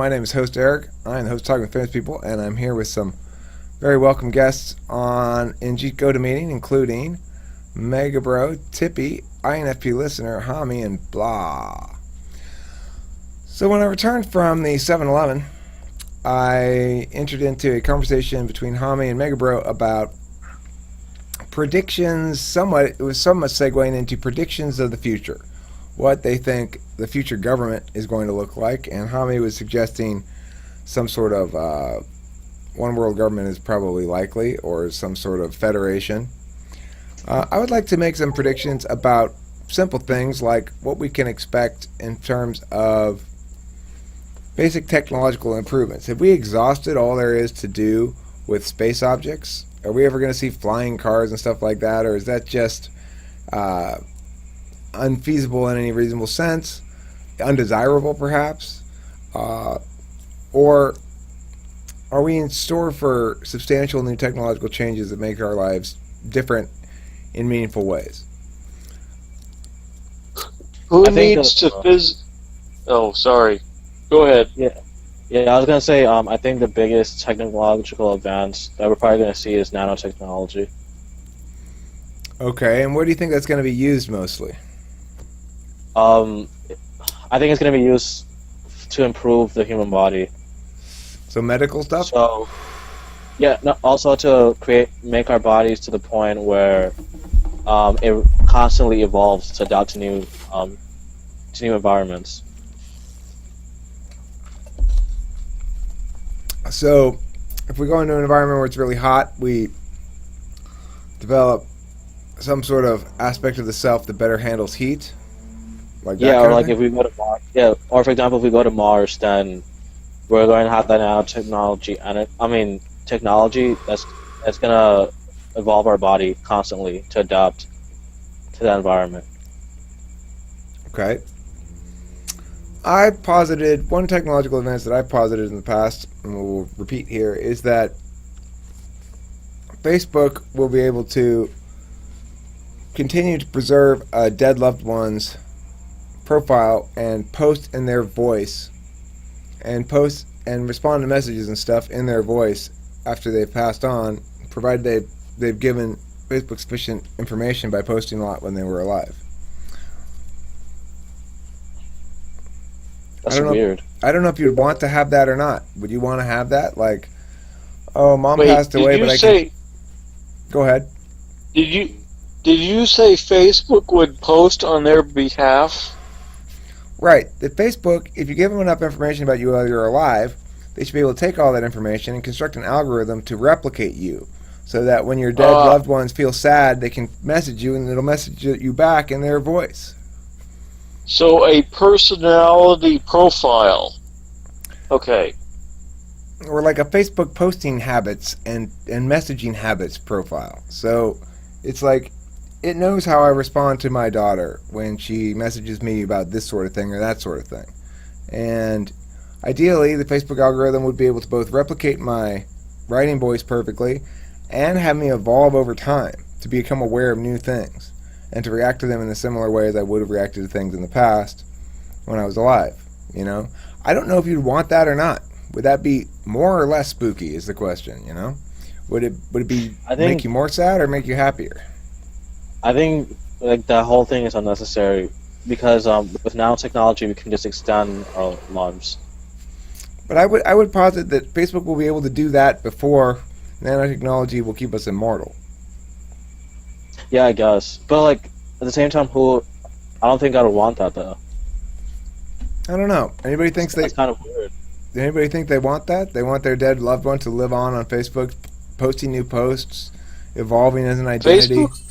My name is host Eric. I'm the host of Talking with Famous People, and I'm here with some very welcome guests on GoToMeeting, including Megabro, Tippy, INFP listener, Hami, and blah. So when I returned from the 7-Eleven, I entered into a conversation between Hami and Megabro about predictions. It was somewhat segueing into predictions of the future, what they think the future government is going to look like, and Hami was suggesting some sort of one world government is probably likely, or some sort of federation. I would like to make some predictions about simple things like what we can expect in terms of basic technological improvements. Have we exhausted all there is to do with space objects? Are we ever going to see flying cars and stuff like that, or is that just unfeasible in any reasonable sense, undesirable perhaps, or are we in store for substantial new technological changes that make our lives different in meaningful ways? Who needs to Oh, sorry. Go ahead. Yeah. I was gonna say, I think the biggest technological advance that we're probably gonna see is nanotechnology. Okay, and where do you think that's going to be used mostly? I think it's gonna be used to improve the human body. So medical stuff? So, yeah, no, also to make our bodies to the point where it constantly evolves to adapt to new environments. So, if we go into an environment where it's really hot, we develop some sort of aspect of the self that better handles heat? Like that Yeah, or like thing? if we go to Mars. Yeah, or for example, if we go to Mars, then we're going to have that nanotechnology, and technology that's gonna evolve our body constantly to adapt to that environment. Okay. I posited one technological advance that I've posited in the past, and we'll repeat here, is that Facebook will be able to continue to preserve a dead loved one's profile and post in their voice, and post and respond to messages and stuff in their voice after they've passed on, provided they've given Facebook sufficient information by posting a lot when they were alive. That's weird. I don't know if you'd want to have that or not. Would you want to have that? Like, oh, mom Wait, passed away, but I can... Go ahead. Did you say Facebook would post on their behalf? Right. That Facebook, if you give them enough information about you while you're alive, they should be able to take all that information and construct an algorithm to replicate you, so that when your dead loved ones feel sad, they can message you, and it'll message you back in their voice. So a personality profile. Okay. Or like a Facebook posting habits and messaging habits profile. So it's like it knows how I respond to my daughter when she messages me about this sort of thing or that sort of thing. And ideally, the Facebook algorithm would be able to both replicate my writing voice perfectly and have me evolve over time to become aware of new things and to react to them in a similar way as I would have reacted to things in the past when I was alive. You know, I don't know if you'd want that or not. Would that be more or less spooky? Is the question. You know, would it make you more sad or make you happier? I think like that whole thing is unnecessary because with nanotechnology we can just extend our lives. But I would posit that Facebook will be able to do that before nanotechnology will keep us immortal. Yeah, I guess. But like at the same time, I don't think I would want that though. I don't know. Anybody thinks That's kind of weird. Anybody think they want that? They want their dead loved one to live on Facebook, posting new posts, evolving as an identity. Facebook?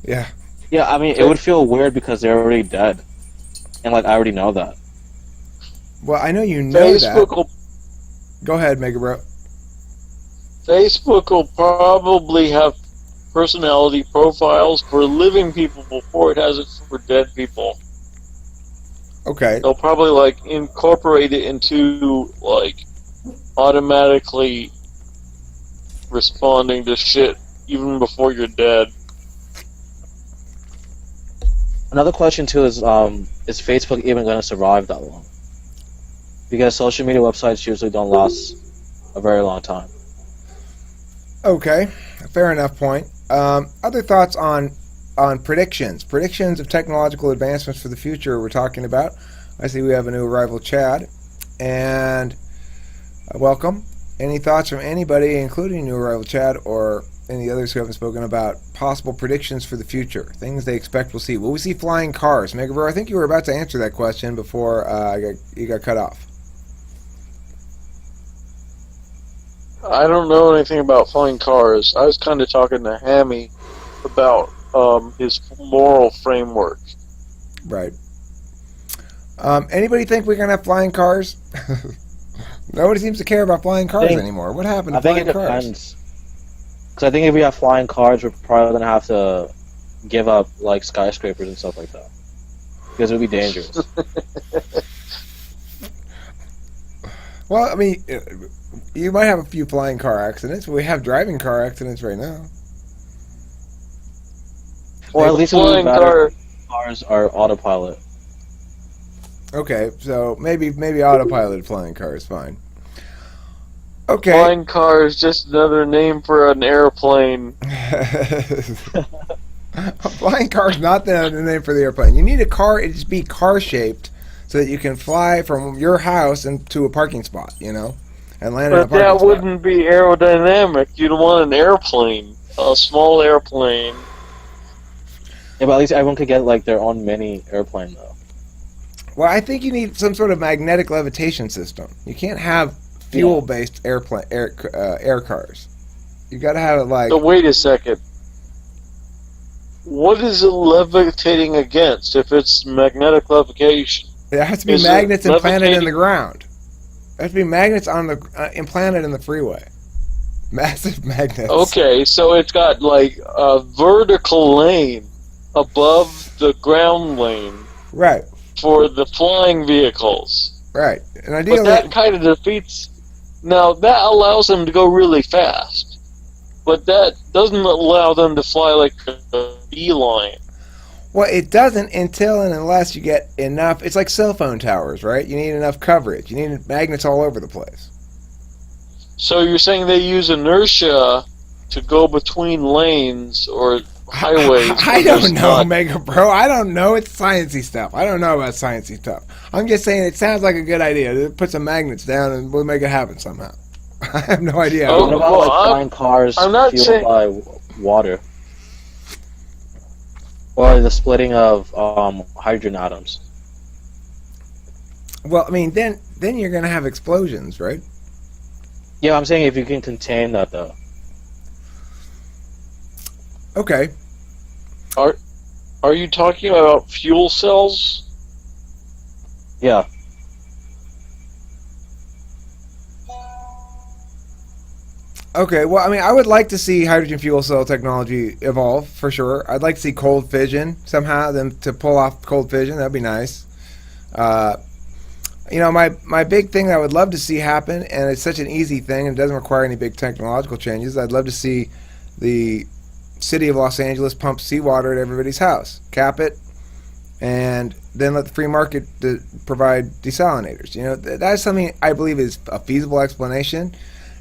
Yeah. Yeah, I mean, it would feel weird because they're already dead, and like I already know that. Well, I know you know Facebook that. Go ahead, Megabro. Facebook will probably have personality profiles for living people before it has it for dead people. Okay. They'll probably like incorporate it into like automatically responding to shit even before you're dead. Another question too is Facebook even going to survive that long? because social media websites usually don't last a very long time. Okay, fair enough point. Other thoughts on predictions of technological advancements for the future we're talking about. I see we have a new arrival, Chad, and welcome. Any thoughts from anybody, including new arrival Chad or any others who haven't spoken about possible predictions for the future, things they expect we'll see? Will we see flying cars? Mega Bro, I think you were about to answer that question before you got cut off. I don't know anything about flying cars. I was kind of talking to Hammy about his moral framework. Right. Anybody think we're gonna have flying cars? Nobody seems to care about flying cars anymore. What happened to flying cars? I think it depends. Because I think if we have flying cars, we're probably gonna have to give up like skyscrapers and stuff like that. Because it would be dangerous. Well, I mean, you might have a few flying car accidents, but we have driving car accidents right now. Or at least flying cars are autopilot. Okay, so maybe autopiloted flying car is fine. Okay. Flying car is just another name for an airplane. A flying car is not the name for the airplane. You need a car, it just be car shaped so that you can fly from your house into a parking spot, and land in a parking spot. But that wouldn't be aerodynamic. You'd want an airplane, a small airplane. Yeah, but at least everyone could get like their own mini airplane though. Well, I think you need some sort of magnetic levitation system. You can't have fuel-based air cars. You got to have it like. So wait a second. What is it levitating against? If it's magnetic levitation, There has to be magnets implanted in the ground. There has to be magnets on the implanted in the freeway. Massive magnets. Okay, so it's got like a vertical lane above the ground lane. Right. For the flying vehicles. Right. And ideally, but that kind of defeats. Now that allows them to go really fast, but that doesn't allow them to fly like a beeline. Well, it doesn't until and unless you get enough. It's like cell phone towers, right? You need enough coverage. You need magnets all over the place. So you're saying they use inertia to go between lanes or highways? I don't know, Mega Bro. I don't know. It's sciencey stuff. I don't know about sciencey stuff. I'm just saying it sounds like a good idea to put some magnets down and we'll make it happen somehow. I have no idea. What about flying cars fueled by water? Or the splitting of hydrogen atoms? Well, I mean, then you're going to have explosions, right? Yeah, I'm saying if you can contain that, though. Okay. Are you talking about fuel cells? Yeah. Okay, well, I mean, I would like to see hydrogen fuel cell technology evolve, for sure. I'd like to see cold fission, somehow, them to pull off cold fission. That'd be nice. My big thing that I would love to see happen, and it's such an easy thing, and it doesn't require any big technological changes, I'd love to see the city of Los Angeles pump seawater at everybody's house, cap it, and then let the free market provide desalinators. That's something I believe is a feasible explanation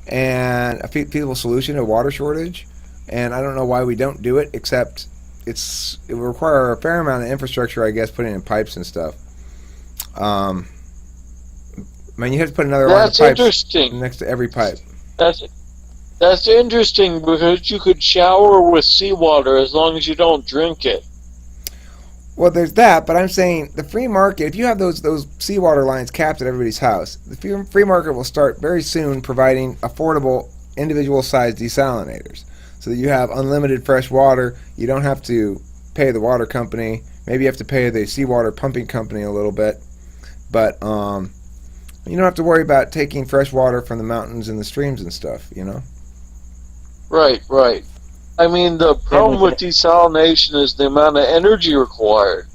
and a feasible solution to a water shortage, and I don't know why we don't do it, except it will require a fair amount of infrastructure, I guess, putting in pipes and stuff. I mean, you have to put another line of pipes next to every pipe. That's interesting because you could shower with seawater as long as you don't drink it. Well, there's that, but I'm saying the free market, if you have those seawater lines capped at everybody's house, the free market will start very soon providing affordable individual-sized desalinators so that you have unlimited fresh water. You don't have to pay the water company. Maybe you have to pay the seawater pumping company a little bit, but you don't have to worry about taking fresh water from the mountains and the streams and stuff, Right. I mean, the problem with desalination is the amount of energy required.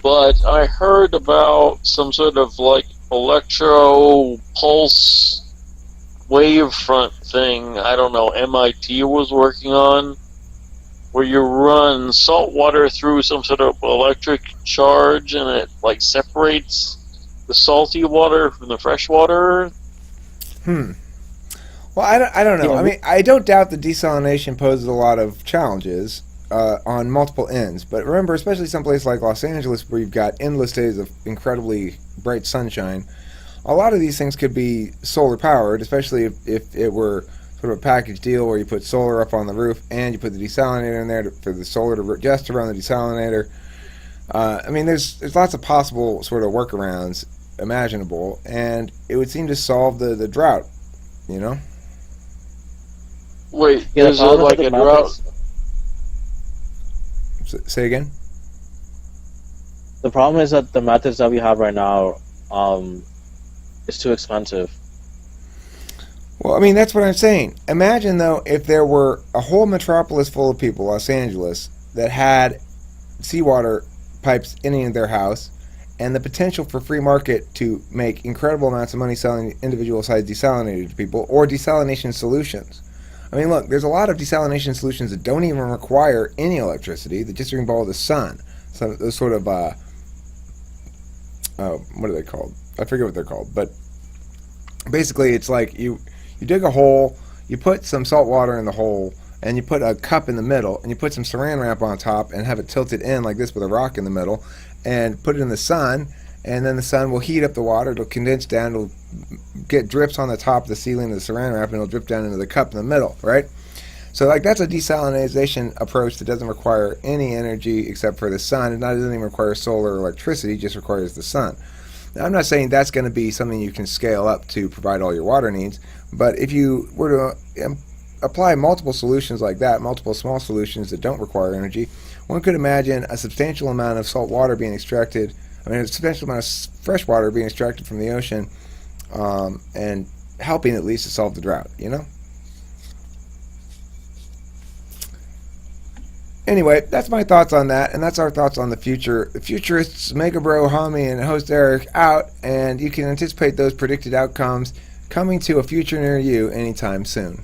But I heard about some sort of like electro pulse wavefront thing, I don't know, MIT was working on, where you run salt water through some sort of electric charge and it like separates the salty water from the fresh water? Hmm. Well, I don't know. Yeah, I mean, I don't doubt that desalination poses a lot of challenges on multiple ends. But remember, especially someplace like Los Angeles, where you've got endless days of incredibly bright sunshine, a lot of these things could be solar powered, especially if it were sort of a package deal where you put solar up on the roof and you put the desalinator in there for the solar just to run the desalinator. I mean, there's lots of possible sort of workarounds imaginable, and it would seem to solve the drought. You know? Wait, yeah. The is there problem with like the a drought? methods, Say again. the problem is that the methods that we have right now, is too expensive. Well, I mean, that's what I'm saying. Imagine, though, if there were a whole metropolis full of people, Los Angeles, that had seawater pipes in their house and the potential for free market to make incredible amounts of money selling individual sized desalinated to people or desalination solutions. I mean, look, there's a lot of desalination solutions that don't even require any electricity, that just involve the sun. So those sort of, what are they called? I forget what they're called. But basically, it's like you dig a hole, you put some salt water in the hole, and you put a cup in the middle, and you put some saran wrap on top and have it tilted in like this with a rock in the middle, and put it in the sun, and then the sun will heat up the water, it'll condense down, it'll get drips on the top of the ceiling of the saran wrap, and it'll drip down into the cup in the middle, right? So like that's a desalination approach that doesn't require any energy except for the sun. It doesn't even require solar or electricity, it just requires the sun. Now, I'm not saying that's going to be something you can scale up to provide all your water needs, but if you were to apply multiple solutions like that, multiple small solutions that don't require energy, one could imagine a substantial amount of salt water being extracted, a substantial amount of fresh water being extracted from the ocean, and helping at least to solve the drought, you know? Anyway, that's my thoughts on that, and that's our thoughts on the future. The futurists, Mega Bro, Hami, and host Eric out, and you can anticipate those predicted outcomes coming to a future near you anytime soon.